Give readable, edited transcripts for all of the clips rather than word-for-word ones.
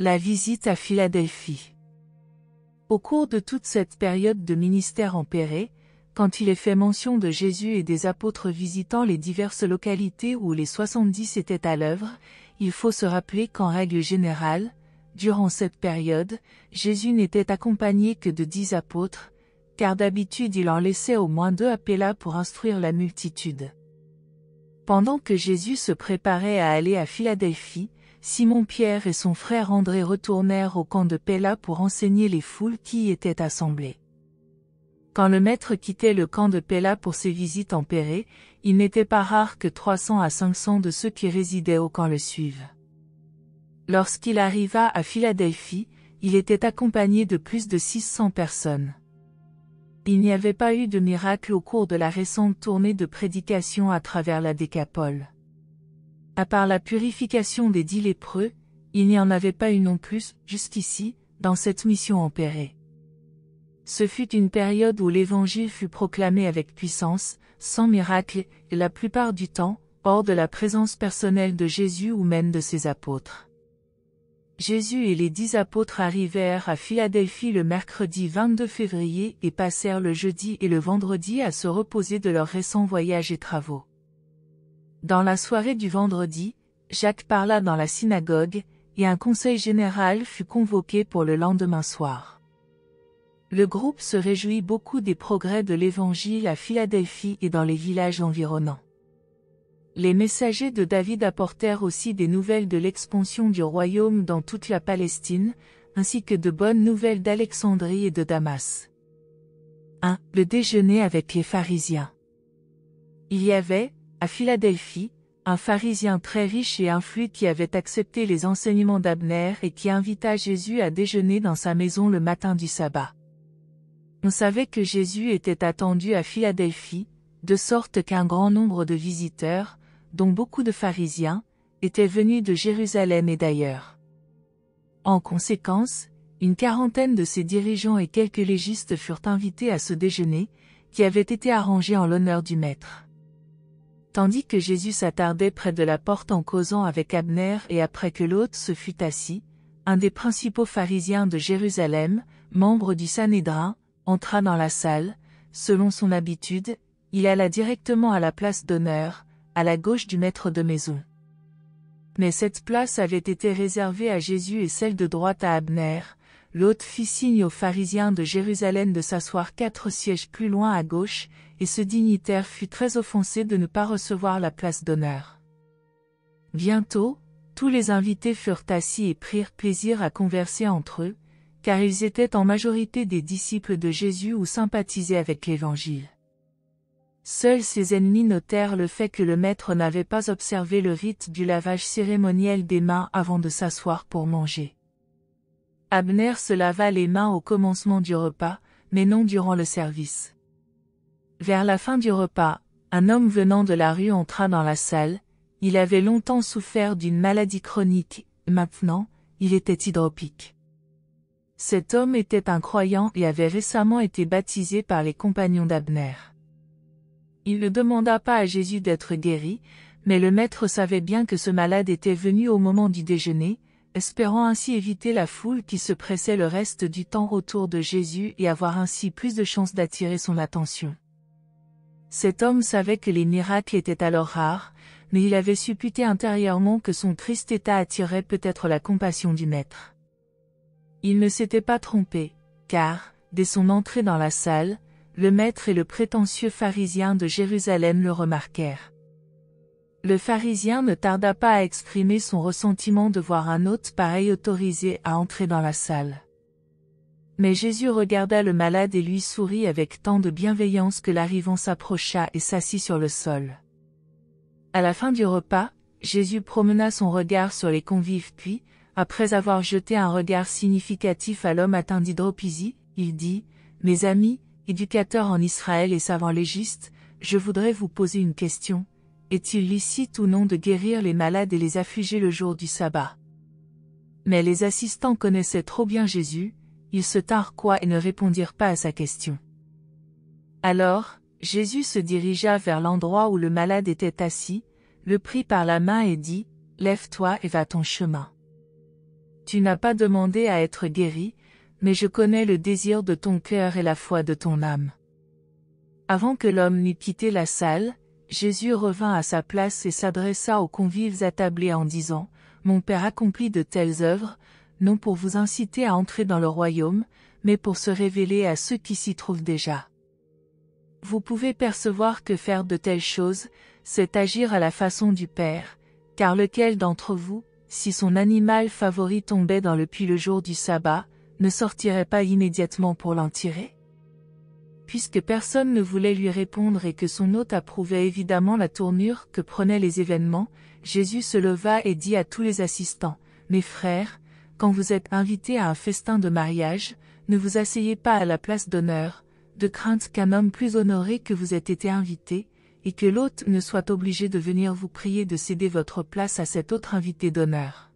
La visite à Philadelphie. Au cours de toute cette période de ministère en Pérée, quand il est fait mention de Jésus et des apôtres visitant les diverses localités où les 70 étaient à l'œuvre, il faut se rappeler qu'en règle générale, durant cette période, Jésus n'était accompagné que de 10 apôtres, car d'habitude il en laissait au moins 2 à Péla pour instruire la multitude. Pendant que Jésus se préparait à aller à Philadelphie, Simon-Pierre et son frère André retournèrent au camp de Péla pour enseigner les foules qui y étaient assemblées. Quand le maître quittait le camp de Péla pour ses visites en Pérée, il n'était pas rare que 300 à 500 de ceux qui résidaient au camp le suivent. Lorsqu'il arriva à Philadelphie, il était accompagné de plus de 600 personnes. Il n'y avait pas eu de miracle au cours de la récente tournée de prédication à travers la Décapole. À part la purification des 10 lépreux, il n'y en avait pas eu non plus, jusqu'ici, dans cette mission en Pérée. Ce fut une période où l'évangile fut proclamé avec puissance, sans miracle, et la plupart du temps, hors de la présence personnelle de Jésus ou même de ses apôtres. Jésus et les 10 apôtres arrivèrent à Philadelphie le mercredi 22 février et passèrent le jeudi et le vendredi à se reposer de leurs récents voyages et travaux. Dans la soirée du vendredi, Jacques parla dans la synagogue, et un conseil général fut convoqué pour le lendemain soir. Le groupe se réjouit beaucoup des progrès de l'Évangile à Philadelphie et dans les villages environnants. Les messagers de David apportèrent aussi des nouvelles de l'expansion du royaume dans toute la Palestine, ainsi que de bonnes nouvelles d'Alexandrie et de Damas. 1. Le déjeuner avec les pharisiens. Il y avait, à Philadelphie, un pharisien très riche et influent qui avait accepté les enseignements d'Abner et qui invita Jésus à déjeuner dans sa maison le matin du sabbat. On savait que Jésus était attendu à Philadelphie, de sorte qu'un grand nombre de visiteurs, dont beaucoup de pharisiens, étaient venus de Jérusalem et d'ailleurs. En conséquence, une quarantaine de ses dirigeants et quelques légistes furent invités à ce déjeuner, qui avait été arrangé en l'honneur du maître. Tandis que Jésus s'attardait près de la porte en causant avec Abner et après que l'hôte se fut assis, un des principaux pharisiens de Jérusalem, membre du Sanhédrin, entra dans la salle. Selon son habitude, il alla directement à la place d'honneur, à la gauche du maître de maison. Mais cette place avait été réservée à Jésus et celle de droite à Abner. L'hôte fit signe aux pharisiens de Jérusalem de s'asseoir 4 sièges plus loin à gauche, et ce dignitaire fut très offensé de ne pas recevoir la place d'honneur. Bientôt, tous les invités furent assis et prirent plaisir à converser entre eux, car ils étaient en majorité des disciples de Jésus ou sympathisaient avec l'Évangile. Seuls ses ennemis notèrent le fait que le maître n'avait pas observé le rite du lavage cérémoniel des mains avant de s'asseoir pour manger. Abner se lava les mains au commencement du repas, mais non durant le service. Vers la fin du repas, un homme venant de la rue entra dans la salle. Il avait longtemps souffert d'une maladie chronique, maintenant, il était hydropique. Cet homme était un croyant et avait récemment été baptisé par les compagnons d'Abner. Il ne demanda pas à Jésus d'être guéri, mais le maître savait bien que ce malade était venu au moment du déjeuner, espérant ainsi éviter la foule qui se pressait le reste du temps autour de Jésus et avoir ainsi plus de chances d'attirer son attention. Cet homme savait que les miracles étaient alors rares, mais il avait supputé intérieurement que son triste état attirait peut-être la compassion du maître. Il ne s'était pas trompé, car, dès son entrée dans la salle, le maître et le prétentieux pharisien de Jérusalem le remarquèrent. Le pharisien ne tarda pas à exprimer son ressentiment de voir un hôte pareil autorisé à entrer dans la salle. Mais Jésus regarda le malade et lui sourit avec tant de bienveillance que l'arrivant s'approcha et s'assit sur le sol. À la fin du repas, Jésus promena son regard sur les convives puis, après avoir jeté un regard significatif à l'homme atteint d'hydropisie, il dit, « Mes amis, éducateurs en Israël et savants légistes, je voudrais vous poser une question. Est-il licite ou non de guérir les malades et les affligés le jour du sabbat ?» Mais les assistants connaissaient trop bien Jésus, ils se tinrent coi et ne répondirent pas à sa question. Alors, Jésus se dirigea vers l'endroit où le malade était assis, le prit par la main et dit, « Lève-toi et va ton chemin. » Tu n'as pas demandé à être guéri, mais je connais le désir de ton cœur et la foi de ton âme. » Avant que l'homme n'eût quitté la salle, Jésus revint à sa place et s'adressa aux convives attablés en disant, « Mon Père accomplit de telles œuvres, non pour vous inciter à entrer dans le royaume, mais pour se révéler à ceux qui s'y trouvent déjà. Vous pouvez percevoir que faire de telles choses, c'est agir à la façon du Père, car lequel d'entre vous, si son animal favori tombait dans le puits le jour du sabbat, ne sortirait pas immédiatement pour l'en tirer ? » Puisque personne ne voulait lui répondre et que son hôte approuvait évidemment la tournure que prenaient les événements, Jésus se leva et dit à tous les assistants, « Mes frères, quand vous êtes invités à un festin de mariage, ne vous asseyez pas à la place d'honneur, de crainte qu'un homme plus honoré que vous ait été invité, et que l'hôte ne soit obligé de venir vous prier de céder votre place à cet autre invité d'honneur.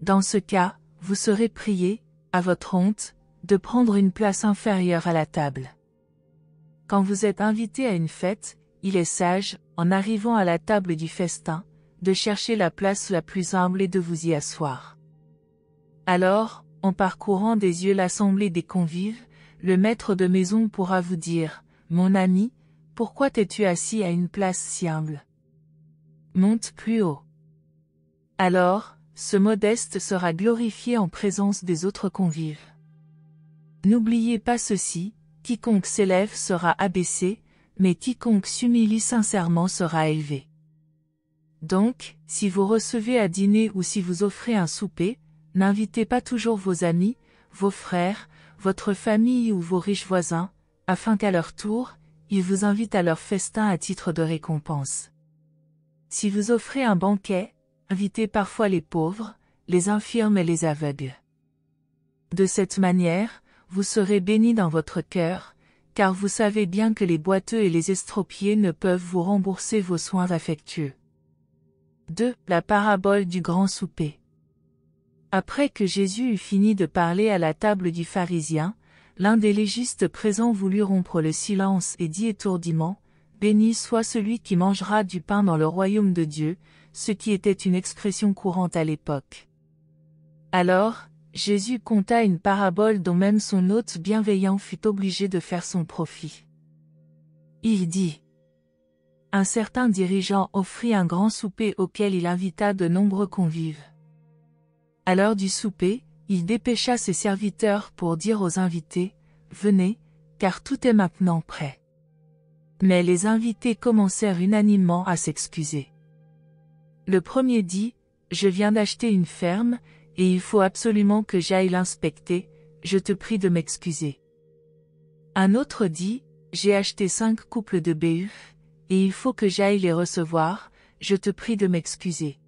Dans ce cas, vous serez prié, à votre honte, de prendre une place inférieure à la table. Quand vous êtes invité à une fête, il est sage, en arrivant à la table du festin, de chercher la place la plus humble et de vous y asseoir. Alors, en parcourant des yeux l'assemblée des convives, le maître de maison pourra vous dire, « Mon ami, pourquoi t'es-tu assis à une place si humble? Monte plus haut. » Alors, ce modeste sera glorifié en présence des autres convives. N'oubliez pas ceci, quiconque s'élève sera abaissé, mais quiconque s'humilie sincèrement sera élevé. Donc, si vous recevez à dîner ou si vous offrez un souper, n'invitez pas toujours vos amis, vos frères, votre famille ou vos riches voisins, afin qu'à leur tour, ils vous invitent à leur festin à titre de récompense. Si vous offrez un banquet, invitez parfois les pauvres, les infirmes et les aveugles. De cette manière, vous serez bénis dans votre cœur, car vous savez bien que les boiteux et les estropiés ne peuvent vous rembourser vos soins affectueux. 2. La parabole du grand souper. Après que Jésus eut fini de parler à la table du pharisien, l'un des légistes présents voulut rompre le silence et dit étourdiment, « Béni soit celui qui mangera du pain dans le royaume de Dieu », ce qui était une expression courante à l'époque. Alors, Jésus conta une parabole dont même son hôte bienveillant fut obligé de faire son profit. Il dit, « Un certain dirigeant offrit un grand souper auquel il invita de nombreux convives. À l'heure du souper, il dépêcha ses serviteurs pour dire aux invités, « Venez, car tout est maintenant prêt. » Mais les invités commencèrent unanimement à s'excuser. Le premier dit, « Je viens d'acheter une ferme, et il faut absolument que j'aille l'inspecter, je te prie de m'excuser. » Un autre dit, « J'ai acheté 5 couples de béhufs, et il faut que j'aille les recevoir, je te prie de m'excuser. »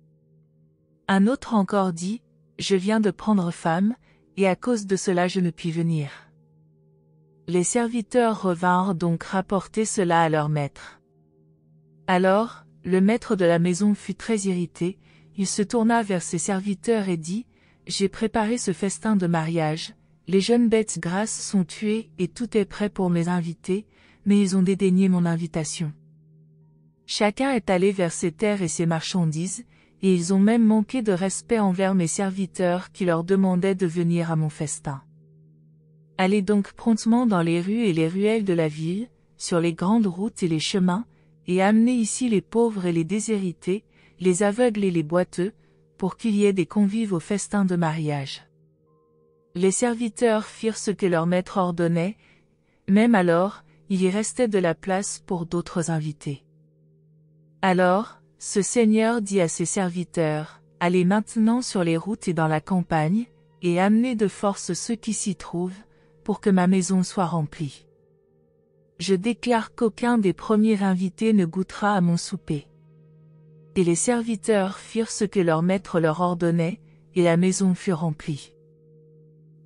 Un autre encore dit, « Je viens de prendre femme, et à cause de cela je ne puis venir. » Les serviteurs revinrent donc rapporter cela à leur maître. Alors, le maître de la maison fut très irrité, il se tourna vers ses serviteurs et dit, « J'ai préparé ce festin de mariage, les jeunes bêtes grasses sont tuées et tout est prêt pour mes invités, mais ils ont dédaigné mon invitation. Chacun est allé vers ses terres et ses marchandises, et ils ont même manqué de respect envers mes serviteurs qui leur demandaient de venir à mon festin. Allez donc promptement dans les rues et les ruelles de la ville, sur les grandes routes et les chemins, et amenez ici les pauvres et les déshérités, les aveugles et les boiteux, pour qu'il y ait des convives au festin de mariage. » Les serviteurs firent ce que leur maître ordonnait, même alors, il y restait de la place pour d'autres invités. Alors, ce Seigneur dit à ses serviteurs, « Allez maintenant sur les routes et dans la campagne, et amenez de force ceux qui s'y trouvent, pour que ma maison soit remplie. Je déclare qu'aucun des premiers invités ne goûtera à mon souper. » Et les serviteurs firent ce que leur maître leur ordonnait, et la maison fut remplie.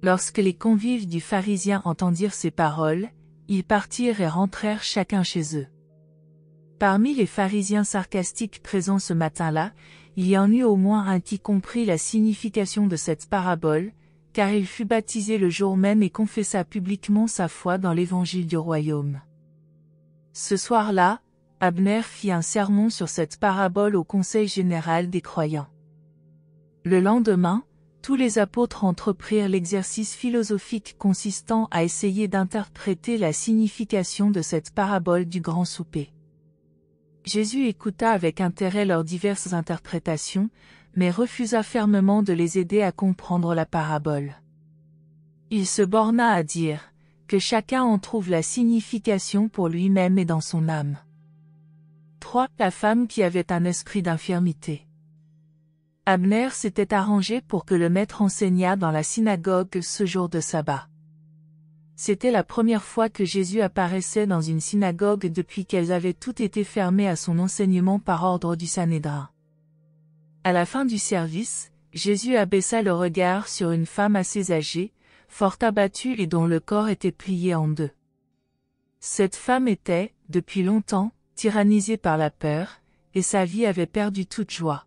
Lorsque les convives du pharisien entendirent ces paroles, ils partirent et rentrèrent chacun chez eux. Parmi les pharisiens sarcastiques présents ce matin-là, il y en eut au moins un qui comprit la signification de cette parabole, car il fut baptisé le jour même et confessa publiquement sa foi dans l'évangile du royaume. Ce soir-là, Abner fit un sermon sur cette parabole au conseil général des croyants. Le lendemain, tous les apôtres entreprirent l'exercice philosophique consistant à essayer d'interpréter la signification de cette parabole du grand souper. Jésus écouta avec intérêt leurs diverses interprétations, mais refusa fermement de les aider à comprendre la parabole. Il se borna à dire que chacun en trouve la signification pour lui-même et dans son âme. 3. La femme qui avait un esprit d'infirmité. Abner s'était arrangé pour que le maître enseignât dans la synagogue ce jour de sabbat. C'était la première fois que Jésus apparaissait dans une synagogue depuis qu'elles avaient toutes été fermées à son enseignement par ordre du Sanhédrin. À la fin du service, Jésus abaissa le regard sur une femme assez âgée, fort abattue et dont le corps était plié en deux. Cette femme était, depuis longtemps, tyrannisée par la peur, et sa vie avait perdu toute joie.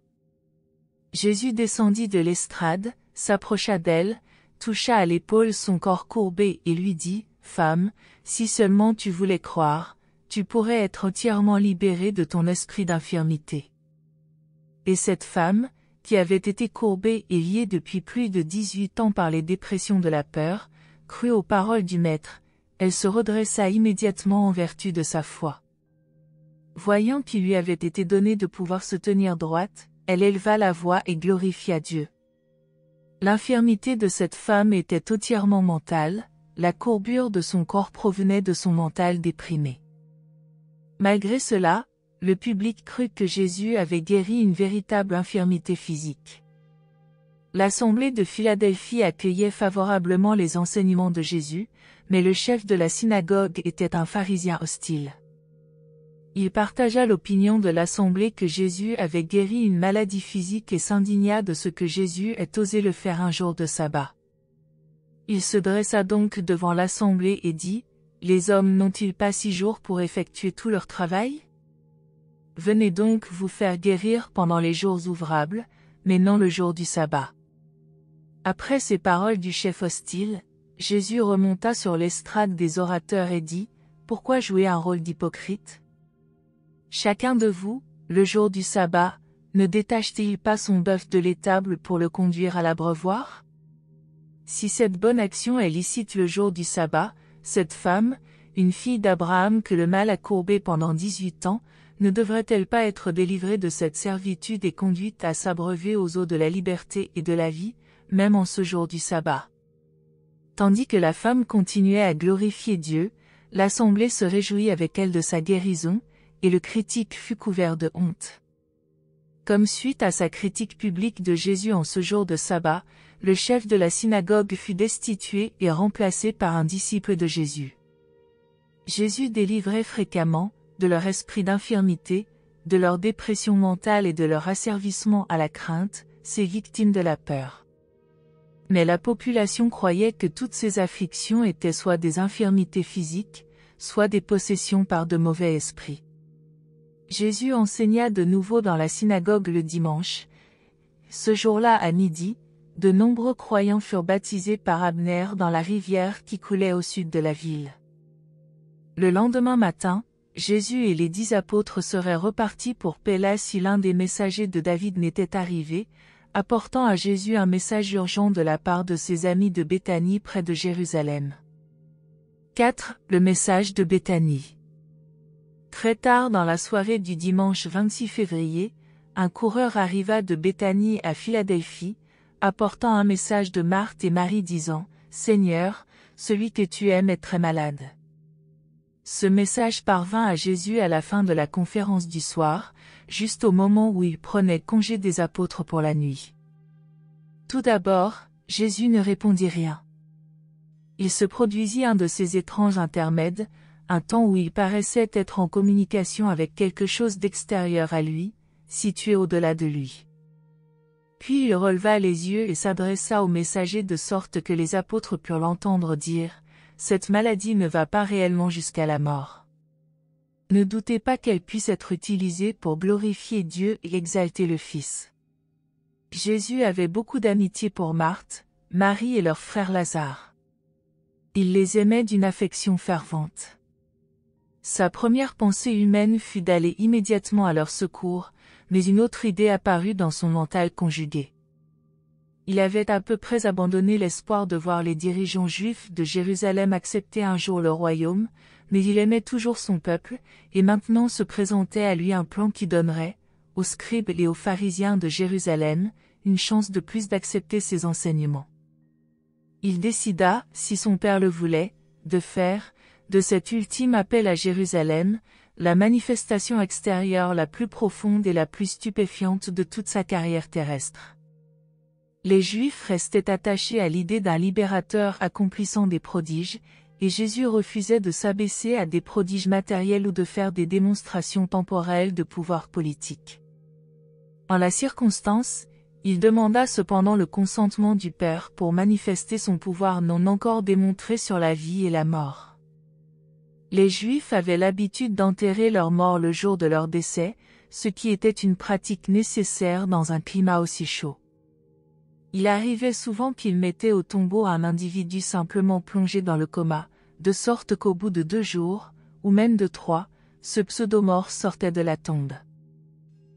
Jésus descendit de l'estrade, s'approcha d'elle, toucha à l'épaule son corps courbé et lui dit, « Femme, si seulement tu voulais croire, tu pourrais être entièrement libérée de ton esprit d'infirmité. » Et cette femme, qui avait été courbée et liée depuis plus de 18 ans par les dépressions de la peur, crut aux paroles du Maître, elle se redressa immédiatement en vertu de sa foi. Voyant qu'il lui avait été donné de pouvoir se tenir droite, elle éleva la voix et glorifia Dieu. L'infirmité de cette femme était entièrement mentale, la courbure de son corps provenait de son mental déprimé. Malgré cela, le public crut que Jésus avait guéri une véritable infirmité physique. L'assemblée de Philadelphie accueillait favorablement les enseignements de Jésus, mais le chef de la synagogue était un pharisien hostile. Il partagea l'opinion de l'assemblée que Jésus avait guéri une maladie physique et s'indigna de ce que Jésus ait osé le faire un jour de sabbat. Il se dressa donc devant l'assemblée et dit, « Les hommes n'ont-ils pas 6 jours pour effectuer tout leur travail? Venez donc vous faire guérir pendant les jours ouvrables, mais non le jour du sabbat. » Après ces paroles du chef hostile, Jésus remonta sur l'estrade des orateurs et dit, « Pourquoi jouer un rôle d'hypocrite? Chacun de vous, le jour du sabbat, ne détache-t-il pas son bœuf de l'étable pour le conduire à l'abreuvoir? Si cette bonne action est licite le jour du sabbat, cette femme, une fille d'Abraham que le mal a courbée pendant 18 ans, ne devrait-elle pas être délivrée de cette servitude et conduite à s'abreuver aux eaux de la liberté et de la vie, même en ce jour du sabbat? Tandis que la femme continuait à glorifier Dieu, l'assemblée se réjouit avec elle de sa guérison, et le critique fut couvert de honte. Comme suite à sa critique publique de Jésus en ce jour de sabbat, le chef de la synagogue fut destitué et remplacé par un disciple de Jésus. Jésus délivrait fréquemment, de leur esprit d'infirmité, de leur dépression mentale et de leur asservissement à la crainte, ces victimes de la peur. Mais la population croyait que toutes ces afflictions étaient soit des infirmités physiques, soit des possessions par de mauvais esprits. Jésus enseigna de nouveau dans la synagogue le dimanche. Ce jour-là à midi, de nombreux croyants furent baptisés par Abner dans la rivière qui coulait au sud de la ville. Le lendemain matin, Jésus et les 10 apôtres seraient repartis pour Pélas si l'un des messagers de David n'était arrivé, apportant à Jésus un message urgent de la part de ses amis de Béthanie près de Jérusalem. 4. Le message de Béthanie. Très tard dans la soirée du dimanche 26 février, un coureur arriva de Béthanie à Philadelphie, apportant un message de Marthe et Marie disant, « Seigneur, celui que tu aimes est très malade. » Ce message parvint à Jésus à la fin de la conférence du soir, juste au moment où il prenait congé des apôtres pour la nuit. Tout d'abord, Jésus ne répondit rien. Il se produisit un de ces étranges intermèdes, un temps où il paraissait être en communication avec quelque chose d'extérieur à lui, situé au-delà de lui. Puis il releva les yeux et s'adressa au messager de sorte que les apôtres purent l'entendre dire, « Cette maladie ne va pas réellement jusqu'à la mort. Ne doutez pas qu'elle puisse être utilisée pour glorifier Dieu et exalter le Fils. » Jésus avait beaucoup d'amitié pour Marthe, Marie et leur frère Lazare. Il les aimait d'une affection fervente. Sa première pensée humaine fut d'aller immédiatement à leur secours, mais une autre idée apparut dans son mental conjugué. Il avait à peu près abandonné l'espoir de voir les dirigeants juifs de Jérusalem accepter un jour le royaume, mais il aimait toujours son peuple, et maintenant se présentait à lui un plan qui donnerait, aux scribes et aux pharisiens de Jérusalem, une chance de plus d'accepter ses enseignements. Il décida, si son père le voulait, de faire, de cet ultime appel à Jérusalem, la manifestation extérieure la plus profonde et la plus stupéfiante de toute sa carrière terrestre. Les Juifs restaient attachés à l'idée d'un libérateur accomplissant des prodiges, et Jésus refusait de s'abaisser à des prodiges matériels ou de faire des démonstrations temporelles de pouvoir politique. En la circonstance, il demanda cependant le consentement du Père pour manifester son pouvoir non encore démontré sur la vie et la mort. Les Juifs avaient l'habitude d'enterrer leurs morts le jour de leur décès, ce qui était une pratique nécessaire dans un climat aussi chaud. Il arrivait souvent qu'ils mettaient au tombeau un individu simplement plongé dans le coma, de sorte qu'au bout de 2 jours, ou même de 3, ce pseudomort sortait de la tombe.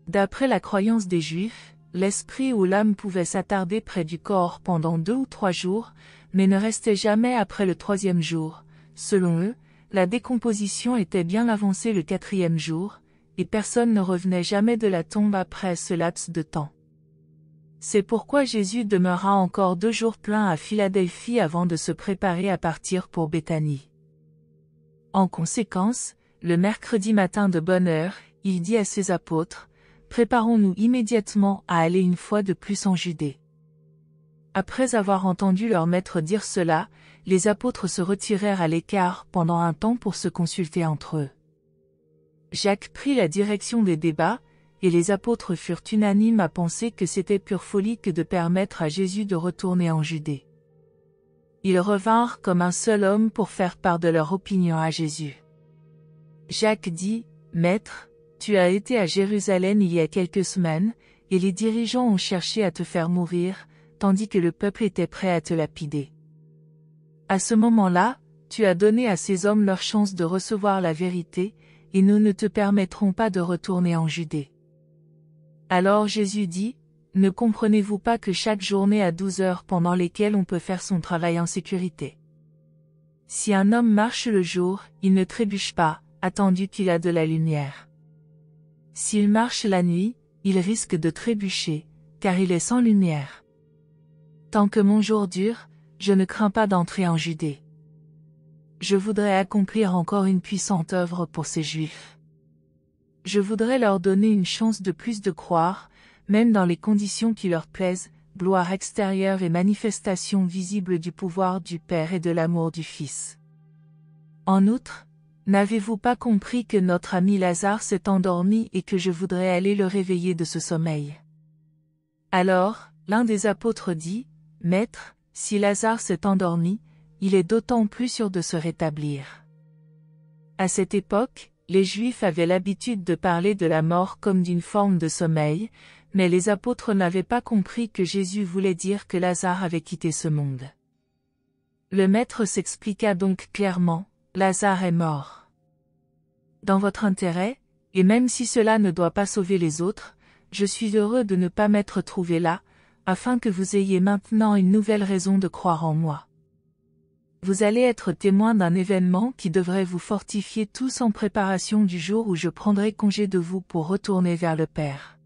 D'après la croyance des Juifs, l'esprit ou l'âme pouvait s'attarder près du corps pendant 2 ou 3 jours, mais ne restait jamais après le 3e jour. Selon eux, la décomposition était bien avancée le 4e jour, et personne ne revenait jamais de la tombe après ce laps de temps. C'est pourquoi Jésus demeura encore 2 jours pleins à Philadelphie avant de se préparer à partir pour Béthanie. En conséquence, le mercredi matin de bonne heure, il dit à ses apôtres, « Préparons-nous immédiatement à aller une fois de plus en Judée. » Après avoir entendu leur maître dire cela, les apôtres se retirèrent à l'écart pendant un temps pour se consulter entre eux. Jacques prit la direction des débats, et les apôtres furent unanimes à penser que c'était pure folie que de permettre à Jésus de retourner en Judée. Ils revinrent comme un seul homme pour faire part de leur opinion à Jésus. Jacques dit, « Maître, tu as été à Jérusalem il y a quelques semaines, et les dirigeants ont cherché à te faire mourir, tandis que le peuple était prêt à te lapider. À ce moment-là, tu as donné à ces hommes leur chance de recevoir la vérité, et nous ne te permettrons pas de retourner en Judée. » Alors Jésus dit, « Ne comprenez-vous pas que chaque journée a 12 heures pendant lesquelles on peut faire son travail en sécurité? Si un homme marche le jour, il ne trébuche pas, attendu qu'il a de la lumière. S'il marche la nuit, il risque de trébucher, car il est sans lumière. Tant que mon jour dure, je ne crains pas d'entrer en Judée. » Je voudrais accomplir encore une puissante œuvre pour ces Juifs. Je voudrais leur donner une chance de plus de croire, même dans les conditions qui leur plaisent, gloire extérieure et manifestation visible du pouvoir du Père et de l'amour du Fils. En outre, n'avez-vous pas compris que notre ami Lazare s'est endormi et que je voudrais aller le réveiller de ce sommeil? Alors, l'un des apôtres dit, « Maître, si Lazare s'est endormi, il est d'autant plus sûr de se rétablir. » À cette époque, les Juifs avaient l'habitude de parler de la mort comme d'une forme de sommeil, mais les apôtres n'avaient pas compris que Jésus voulait dire que Lazare avait quitté ce monde. Le Maître s'expliqua donc clairement, « Lazare est mort. Dans votre intérêt, et même si cela ne doit pas sauver les autres, je suis heureux de ne pas m'être trouvé là, afin que vous ayez maintenant une nouvelle raison de croire en moi. Vous allez être témoin d'un événement qui devrait vous fortifier tous en préparation du jour où je prendrai congé de vous pour retourner vers le Père. »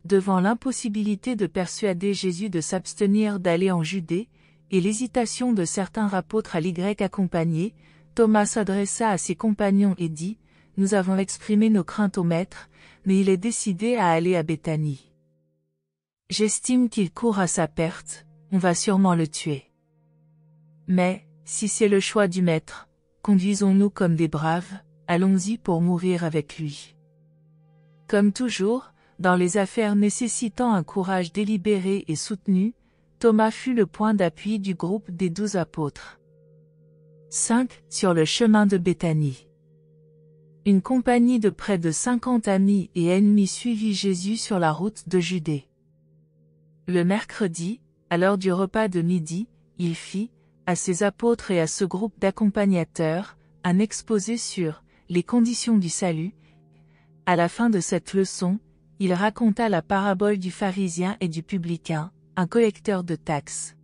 Devant l'impossibilité de persuader Jésus de s'abstenir d'aller en Judée, et l'hésitation de certains apôtres à l'Y accompagner, Thomas s'adressa à ses compagnons et dit, « Nous avons exprimé nos craintes au Maître, mais il est décidé à aller à Béthanie. J'estime qu'il court à sa perte, on va sûrement le tuer. Mais, si c'est le choix du Maître, conduisons-nous comme des braves, allons-y pour mourir avec lui. » Comme toujours, dans les affaires nécessitant un courage délibéré et soutenu, Thomas fut le point d'appui du groupe des 12 apôtres. 5. Sur le chemin de Béthanie. Une compagnie de près de 50 amis et ennemis suivit Jésus sur la route de Judée. Le mercredi, à l'heure du repas de midi, il fit, à ses apôtres et à ce groupe d'accompagnateurs, un exposé sur les conditions du salut. À la fin de cette leçon, il raconta la parabole du pharisien et du publicain, un collecteur de taxes.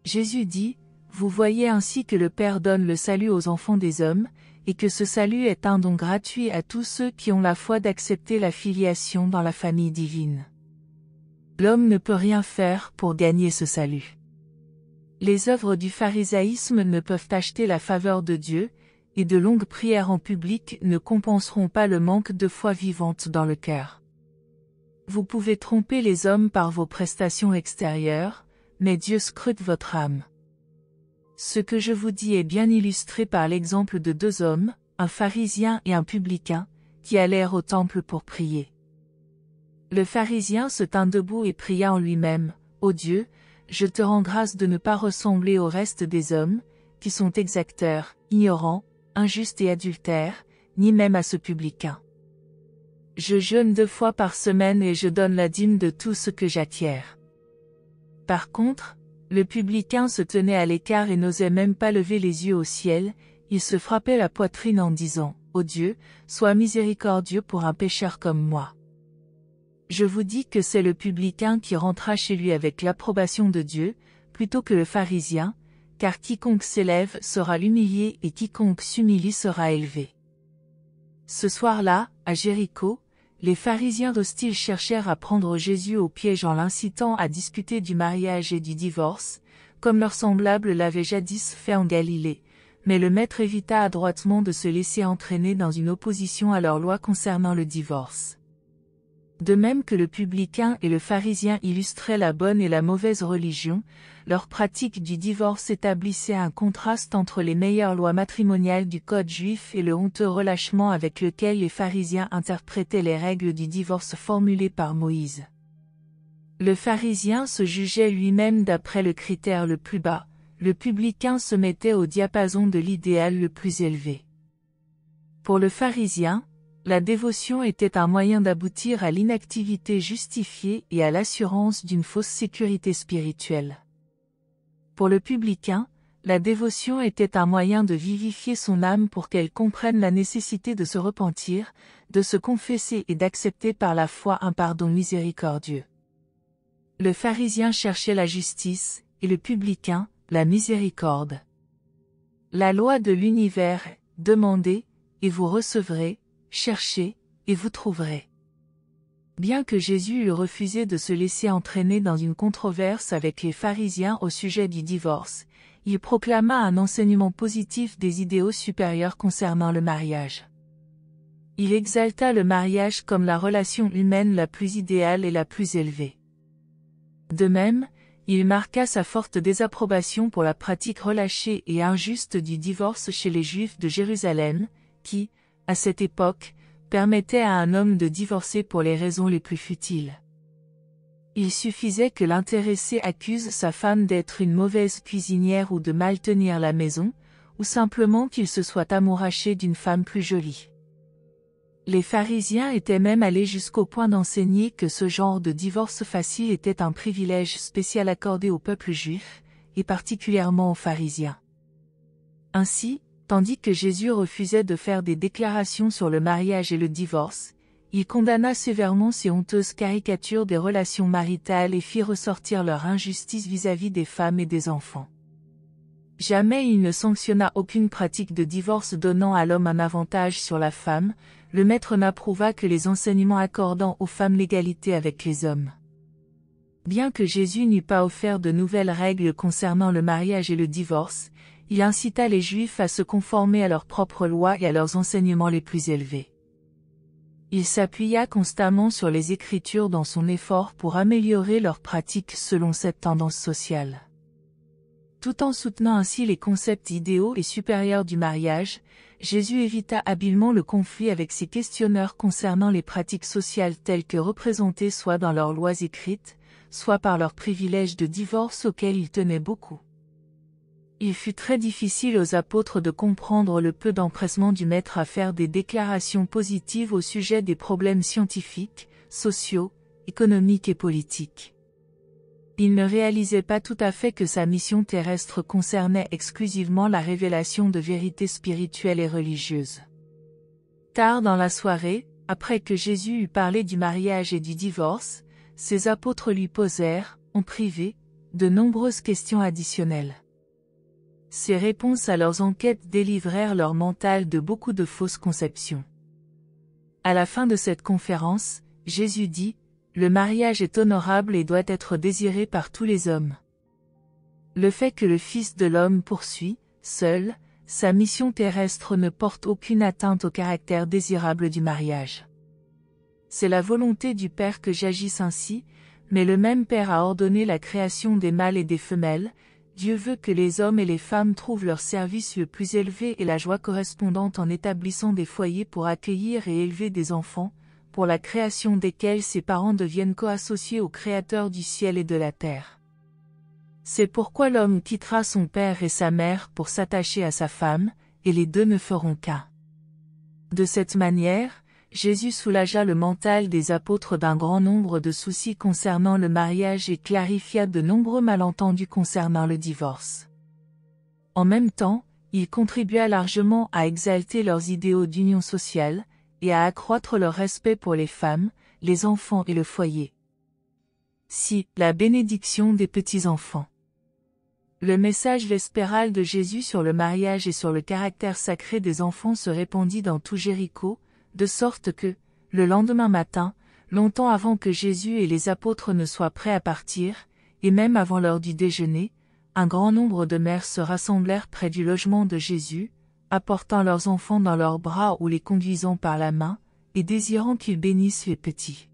Jésus dit, « Vous voyez ainsi que le Père donne le salut aux enfants des hommes, et que ce salut est un don gratuit à tous ceux qui ont la foi d'accepter la filiation dans la famille divine. L'homme ne peut rien faire pour gagner ce salut. Les œuvres du pharisaïsme ne peuvent acheter la faveur de Dieu, et de longues prières en public ne compenseront pas le manque de foi vivante dans le cœur. Vous pouvez tromper les hommes par vos prestations extérieures, mais Dieu scrute votre âme. Ce que je vous dis est bien illustré par l'exemple de deux hommes, un pharisien et un publicain, qui allèrent au temple pour prier. Le pharisien se tint debout et pria en lui-même, « Ô Dieu, je te rends grâce de ne pas ressembler au reste des hommes, qui sont exacteurs, ignorants, injustes et adultères, ni même à ce publicain. Je jeûne 2 fois par semaine et je donne la dîme de tout ce que j'acquiers. » Par contre, le publicain se tenait à l'écart et n'osait même pas lever les yeux au ciel, il se frappait la poitrine en disant, « Ô Dieu, sois miséricordieux pour un pécheur comme moi. » Je vous dis que c'est le publicain qui rentra chez lui avec l'approbation de Dieu, plutôt que le pharisien, car quiconque s'élève sera humilié et quiconque s'humilie sera élevé. Ce soir-là, à Jéricho, les pharisiens hostiles cherchèrent à prendre Jésus au piège en l'incitant à discuter du mariage et du divorce, comme leurs semblables l'avaient jadis fait en Galilée, mais le maître évita adroitement de se laisser entraîner dans une opposition à leur loi concernant le divorce. De même que le publicain et le pharisien illustraient la bonne et la mauvaise religion, leur pratique du divorce établissait un contraste entre les meilleures lois matrimoniales du code juif et le honteux relâchement avec lequel les pharisiens interprétaient les règles du divorce formulées par Moïse. Le pharisien se jugeait lui-même d'après le critère le plus bas, le publicain se mettait au diapason de l'idéal le plus élevé. Pour le pharisien, la dévotion était un moyen d'aboutir à l'inactivité justifiée et à l'assurance d'une fausse sécurité spirituelle. Pour le publicain, la dévotion était un moyen de vivifier son âme pour qu'elle comprenne la nécessité de se repentir, de se confesser et d'accepter par la foi un pardon miséricordieux. Le pharisien cherchait la justice, et le publicain, la miséricorde. La loi de l'univers est « Demandez, et vous recevrez », cherchez, et vous trouverez. Bien que Jésus eût refusé de se laisser entraîner dans une controverse avec les pharisiens au sujet du divorce, il proclama un enseignement positif des idéaux supérieurs concernant le mariage. Il exalta le mariage comme la relation humaine la plus idéale et la plus élevée. De même, il marqua sa forte désapprobation pour la pratique relâchée et injuste du divorce chez les Juifs de Jérusalem, qui, à cette époque, permettait à un homme de divorcer pour les raisons les plus futiles. Il suffisait que l'intéressé accuse sa femme d'être une mauvaise cuisinière ou de mal tenir la maison, ou simplement qu'il se soit amouraché d'une femme plus jolie. Les pharisiens étaient même allés jusqu'au point d'enseigner que ce genre de divorce facile était un privilège spécial accordé au peuple juif, et particulièrement aux pharisiens. Ainsi, tandis que Jésus refusait de faire des déclarations sur le mariage et le divorce, il condamna sévèrement ces honteuses caricatures des relations maritales et fit ressortir leur injustice vis-à-vis des femmes et des enfants. Jamais il ne sanctionna aucune pratique de divorce donnant à l'homme un avantage sur la femme, le maître n'approuva que les enseignements accordant aux femmes l'égalité avec les hommes. Bien que Jésus n'eût pas offert de nouvelles règles concernant le mariage et le divorce, il incita les Juifs à se conformer à leurs propres lois et à leurs enseignements les plus élevés. Il s'appuya constamment sur les Écritures dans son effort pour améliorer leurs pratiques selon cette tendance sociale. Tout en soutenant ainsi les concepts idéaux et supérieurs du mariage, Jésus évita habilement le conflit avec ses questionneurs concernant les pratiques sociales telles que représentées soit dans leurs lois écrites, soit par leurs privilèges de divorce auxquels il tenait beaucoup. Il fut très difficile aux apôtres de comprendre le peu d'empressement du Maître à faire des déclarations positives au sujet des problèmes scientifiques, sociaux, économiques et politiques. Il ne réalisait pas tout à fait que sa mission terrestre concernait exclusivement la révélation de vérités spirituelles et religieuses. Tard dans la soirée, après que Jésus eut parlé du mariage et du divorce, ses apôtres lui posèrent, en privé, de nombreuses questions additionnelles. Ces réponses à leurs enquêtes délivrèrent leur mental de beaucoup de fausses conceptions. À la fin de cette conférence, Jésus dit, « Le mariage est honorable et doit être désiré par tous les hommes. » Le fait que le Fils de l'homme poursuit, seul, sa mission terrestre ne porte aucune atteinte au caractère désirable du mariage. C'est la volonté du Père que j'agisse ainsi, mais le même Père a ordonné la création des mâles et des femelles. Dieu veut que les hommes et les femmes trouvent leur service le plus élevé et la joie correspondante en établissant des foyers pour accueillir et élever des enfants, pour la création desquels ses parents deviennent co-associés au Créateur du ciel et de la terre. C'est pourquoi l'homme quittera son père et sa mère pour s'attacher à sa femme, et les deux ne feront qu'un. De cette manière, Jésus soulagea le mental des apôtres d'un grand nombre de soucis concernant le mariage et clarifia de nombreux malentendus concernant le divorce. En même temps, il contribua largement à exalter leurs idéaux d'union sociale, et à accroître leur respect pour les femmes, les enfants et le foyer. Si, la bénédiction des petits-enfants. Le message vespéral de Jésus sur le mariage et sur le caractère sacré des enfants se répandit dans tout Jéricho, de sorte que, le lendemain matin, longtemps avant que Jésus et les apôtres ne soient prêts à partir, et même avant l'heure du déjeuner, un grand nombre de mères se rassemblèrent près du logement de Jésus, apportant leurs enfants dans leurs bras ou les conduisant par la main, et désirant qu'ils bénissent les petits.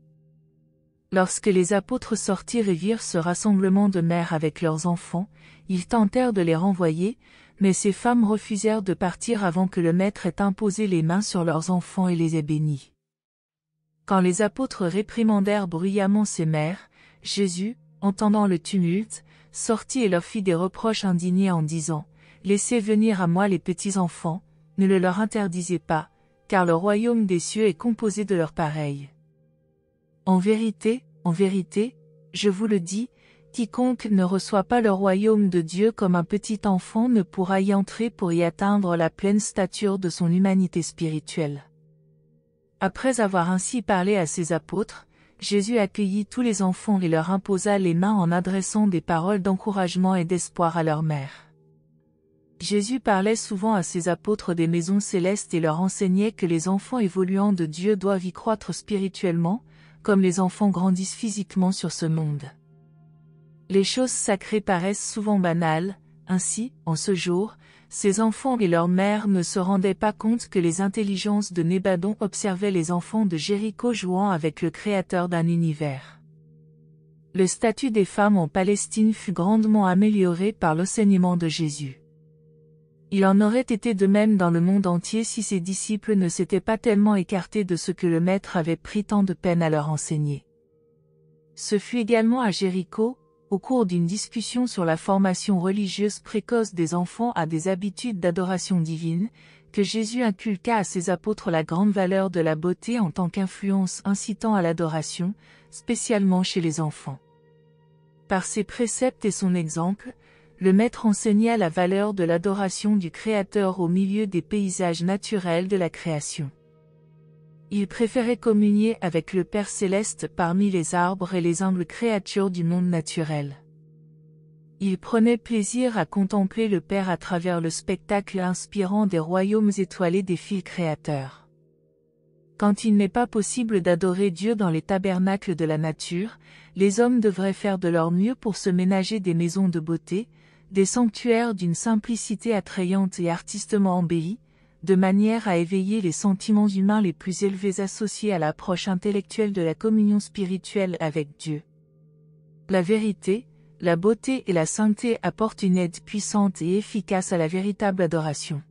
Lorsque les apôtres sortirent et virent ce rassemblement de mères avec leurs enfants, ils tentèrent de les renvoyer, mais ces femmes refusèrent de partir avant que le Maître ait imposé les mains sur leurs enfants et les ait bénis. Quand les apôtres réprimandèrent bruyamment ces mères, Jésus, entendant le tumulte, sortit et leur fit des reproches indignés en disant, « Laissez venir à moi les petits-enfants, ne le leur interdisez pas, car le royaume des cieux est composé de leurs pareils. En vérité, je vous le dis, quiconque ne reçoit pas le royaume de Dieu comme un petit enfant ne pourra y entrer pour y atteindre la pleine stature de son humanité spirituelle. » Après avoir ainsi parlé à ses apôtres, Jésus accueillit tous les enfants et leur imposa les mains en adressant des paroles d'encouragement et d'espoir à leur mère. Jésus parlait souvent à ses apôtres des maisons célestes et leur enseignait que les enfants évoluant de Dieu doivent y croître spirituellement, comme les enfants grandissent physiquement sur ce monde. Les choses sacrées paraissent souvent banales, ainsi, en ce jour, ces enfants et leurs mères ne se rendaient pas compte que les intelligences de Nébadon observaient les enfants de Jéricho jouant avec le Créateur d'un univers. Le statut des femmes en Palestine fut grandement amélioré par l'enseignement de Jésus. Il en aurait été de même dans le monde entier si ses disciples ne s'étaient pas tellement écartés de ce que le Maître avait pris tant de peine à leur enseigner. Ce fut également à Jéricho, au cours d'une discussion sur la formation religieuse précoce des enfants à des habitudes d'adoration divine, que Jésus inculqua à ses apôtres la grande valeur de la beauté en tant qu'influence incitant à l'adoration, spécialement chez les enfants. Par ses préceptes et son exemple, le Maître enseigna la valeur de l'adoration du Créateur au milieu des paysages naturels de la création. Il préférait communier avec le Père céleste parmi les arbres et les humbles créatures du monde naturel. Il prenait plaisir à contempler le Père à travers le spectacle inspirant des royaumes étoilés des fils créateurs. Quand il n'est pas possible d'adorer Dieu dans les tabernacles de la nature, les hommes devraient faire de leur mieux pour se ménager des maisons de beauté, des sanctuaires d'une simplicité attrayante et artistement embellis, de manière à éveiller les sentiments humains les plus élevés associés à l'approche intellectuelle de la communion spirituelle avec Dieu. La vérité, la beauté et la sainteté apportent une aide puissante et efficace à la véritable adoration.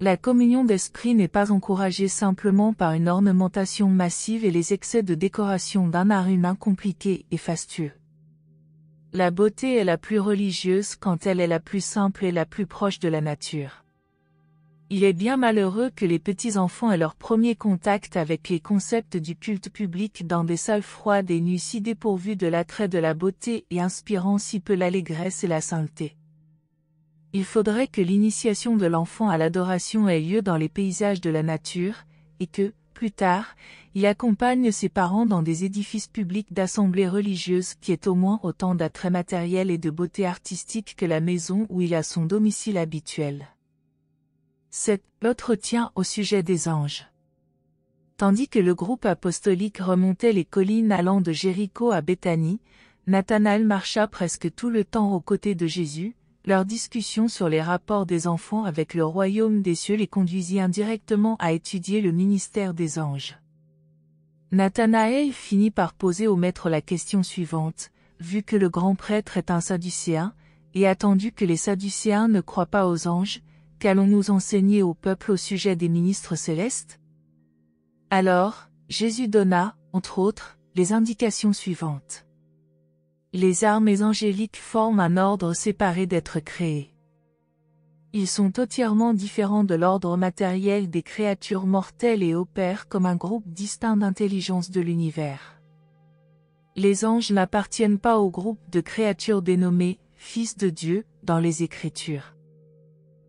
La communion d'esprit n'est pas encouragée simplement par une ornementation massive et les excès de décoration d'un art humain compliqué et fastueux. La beauté est la plus religieuse quand elle est la plus simple et la plus proche de la nature. Il est bien malheureux que les petits-enfants aient leur premier contact avec les concepts du culte public dans des salles froides et nues si dépourvues de l'attrait de la beauté et inspirant si peu l'allégresse et la sainteté. Il faudrait que l'initiation de l'enfant à l'adoration ait lieu dans les paysages de la nature, et que, plus tard, il accompagne ses parents dans des édifices publics d'assemblées religieuses qui est au moins autant d'attrait matériel et de beauté artistique que la maison où il a son domicile habituel. 7. L'entretien au sujet des anges. Tandis que le groupe apostolique remontait les collines allant de Jéricho à Béthanie, Nathanaël marcha presque tout le temps aux côtés de Jésus. Leur discussion sur les rapports des enfants avec le royaume des cieux les conduisit indirectement à étudier le ministère des anges. Nathanaël finit par poser au maître la question suivante: vu que le grand prêtre est un sadducéen, et attendu que les sadducéens ne croient pas aux anges, qu'allons-nous enseigner au peuple au sujet des ministres célestes? Alors, Jésus donna, entre autres, les indications suivantes. Les armées angéliques forment un ordre séparé d'êtres créés. Ils sont entièrement différents de l'ordre matériel des créatures mortelles et opèrent comme un groupe distinct d'intelligence de l'univers. Les anges n'appartiennent pas au groupe de créatures dénommées « fils de Dieu » dans les Écritures.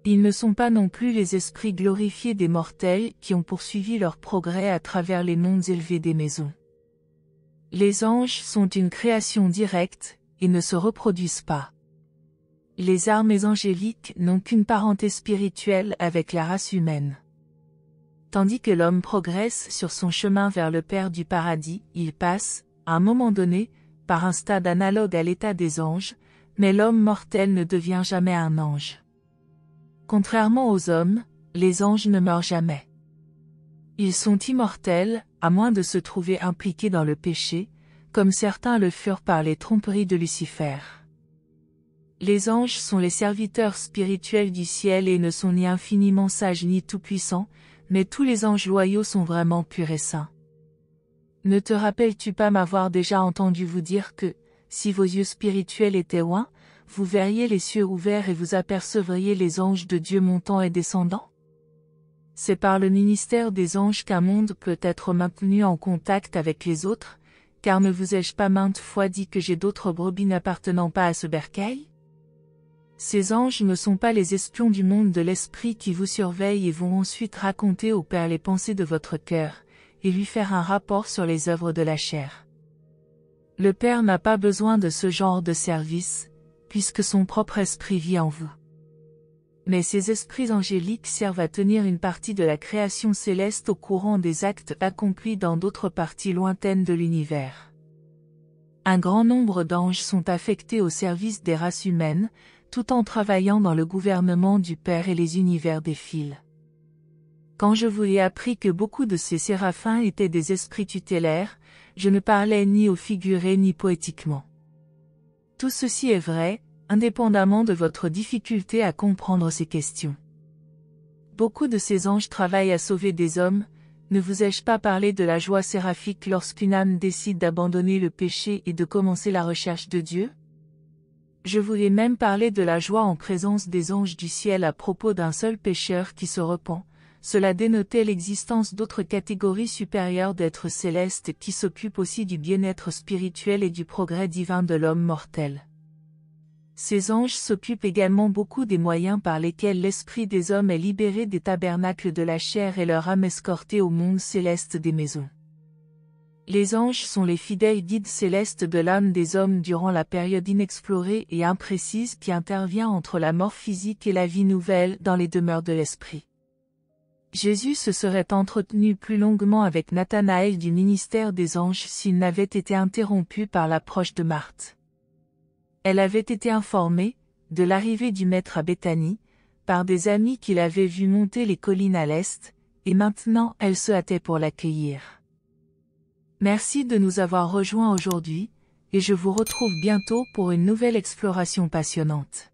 Ils ne sont pas non plus les esprits glorifiés des mortels qui ont poursuivi leur progrès à travers les mondes élevés des maisons. Les anges sont une création directe, et ne se reproduisent pas. Les armées angéliques n'ont qu'une parenté spirituelle avec la race humaine. Tandis que l'homme progresse sur son chemin vers le Père du paradis, il passe, à un moment donné, par un stade analogue à l'état des anges, mais l'homme mortel ne devient jamais un ange. Contrairement aux hommes, les anges ne meurent jamais. Ils sont immortels, à moins de se trouver impliqués dans le péché, comme certains le furent par les tromperies de Lucifer. Les anges sont les serviteurs spirituels du ciel et ne sont ni infiniment sages ni tout-puissants, mais tous les anges loyaux sont vraiment purs et saints. Ne te rappelles-tu pas m'avoir déjà entendu vous dire que, si vos yeux spirituels étaient oints, vous verriez les cieux ouverts et vous apercevriez les anges de Dieu montant et descendant? C'est par le ministère des anges qu'un monde peut être maintenu en contact avec les autres, car ne vous ai-je pas maintes fois dit que j'ai d'autres brebis n'appartenant pas à ce bercail? Ces anges ne sont pas les espions du monde de l'esprit qui vous surveillent et vont ensuite raconter au Père les pensées de votre cœur, et lui faire un rapport sur les œuvres de la chair. Le Père n'a pas besoin de ce genre de service, puisque son propre esprit vit en vous. Mais ces esprits angéliques servent à tenir une partie de la création céleste au courant des actes accomplis dans d'autres parties lointaines de l'univers. Un grand nombre d'anges sont affectés au service des races humaines, tout en travaillant dans le gouvernement du Père et les univers défilent. Quand je vous ai appris que beaucoup de ces séraphins étaient des esprits tutélaires, je ne parlais ni au figuré ni poétiquement. Tout ceci est vrai, indépendamment de votre difficulté à comprendre ces questions. Beaucoup de ces anges travaillent à sauver des hommes. Ne vous ai-je pas parlé de la joie séraphique lorsqu'une âme décide d'abandonner le péché et de commencer la recherche de Dieu? Je vous ai même parlé de la joie en présence des anges du ciel à propos d'un seul pécheur qui se repent. Cela dénotait l'existence d'autres catégories supérieures d'êtres célestes qui s'occupent aussi du bien-être spirituel et du progrès divin de l'homme mortel. Ces anges s'occupent également beaucoup des moyens par lesquels l'esprit des hommes est libéré des tabernacles de la chair et leur âme escortée au monde céleste des maisons. Les anges sont les fidèles guides célestes de l'âme des hommes durant la période inexplorée et imprécise qui intervient entre la mort physique et la vie nouvelle dans les demeures de l'esprit. Jésus se serait entretenu plus longuement avec Nathanaël du ministère des anges s'il n'avait été interrompu par l'approche de Marthe. Elle avait été informée, de l'arrivée du Maître à Béthanie, par des amis qui l'avaient vu monter les collines à l'est, et maintenant elle se hâtait pour l'accueillir. Merci de nous avoir rejoints aujourd'hui, et je vous retrouve bientôt pour une nouvelle exploration passionnante.